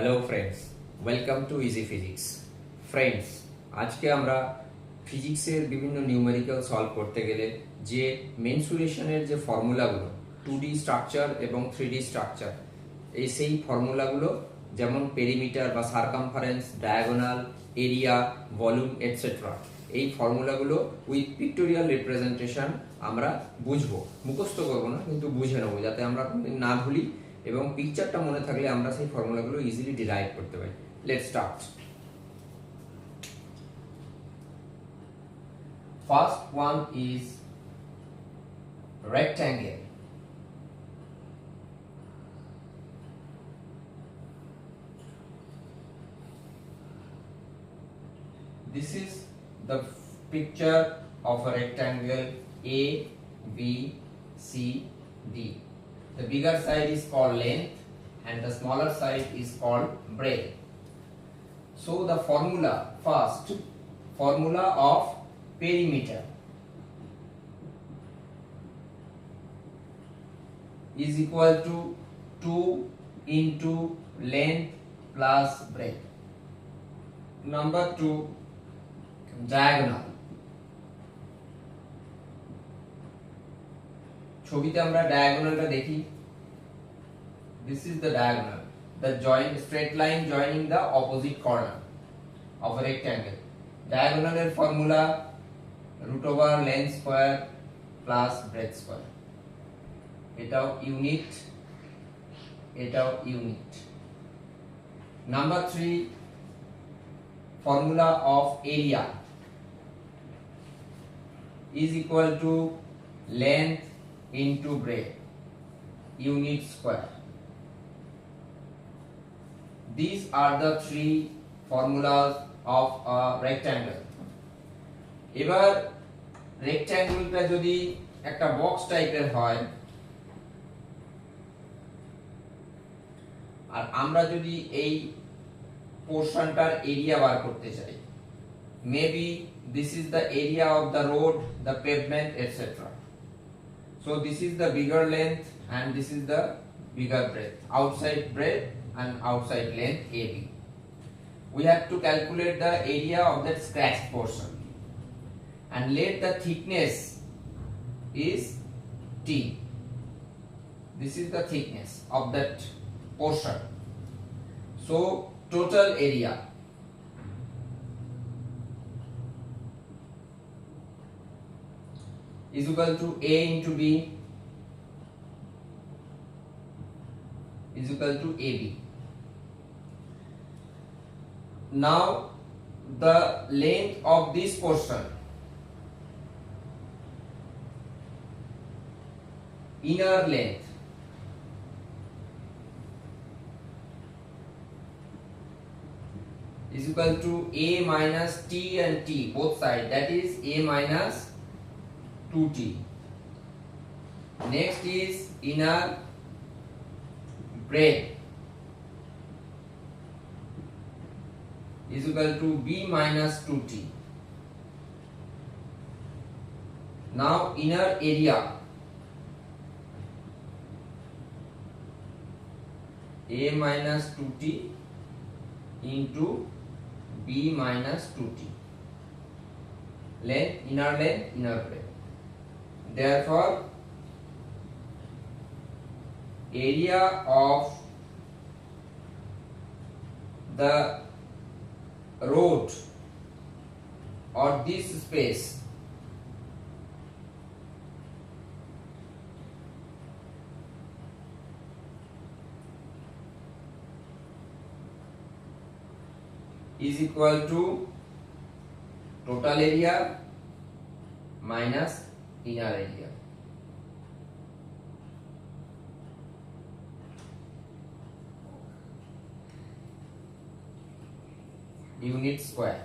Hello friends, welcome to easy physics. Friends, আজকে আমরা ফিজিক্সের বিভিন্ন নিউমেরিক্যাল সলভ করতে গেলে যে মেনসুরেশনের যে ফর্মুলাগুলো 2D স্ট্রাকচার এবং 3D স্ট্রাকচার, সেই ফর্মুলাগুলো যেমন পেরিমিটার বা circumference, diagonal, area, volume etcetera, এই ফর্মুলাগুলো উইথ পিক্টোরিয়াল রিপ্রেজেন্টেশন আমরা বুঝবো, মুখস্থ করবো না কিন্তু বুঝে নেবো, যাতে আমরা না ভুলি এবং পিকচারটা মনে থাকলে আমরা সেই ফর্মুলাগুলো ইজিলি ডিরাইভ করতে পারি। Let's start. First one is rectangle. This is the picture of a rectangle A, B, C, D. The bigger side is called length and the smaller side is called breadth. So the formula, first formula of perimeter is equal to 2 into length plus breadth. Number 2, diagonal. ছবিতে আমরা ডায়াগোনালটা দেখি। This is the diagonal, the straight line joining the opposite corner of a rectangle. Diagonal এর formula root over length square plus breadth square. এটাও unit, এটাও unit. Number 3, formula of area is equal to length into breadth, unit square. These are the 3 formulas of a rectangle. এবার রেক্ট্যাঙ্গেলটা যদি একটা box টাইপের হয় আর আমরা যদি এই পোরশনটার এরিয়া বার করতে চাই, maybe this is the area of the road, the pavement etcetera. So this is the bigger length and this is the bigger breadth, outside breadth and outside length AB. We have to calculate the area of that scratched portion and let the thickness is T. This is the thickness of that portion. So total area is equal to A into B is equal to AB. Now the length of this portion, inner length, is equal to A minus T and T both sides, that is A minus 2T. Next is inner breadth is equal to B minus 2T. Now inner area, A minus 2T into B minus 2T. Length, inner breadth. Therefore area of the road or this space is equal to total area minus inner area. Unit square.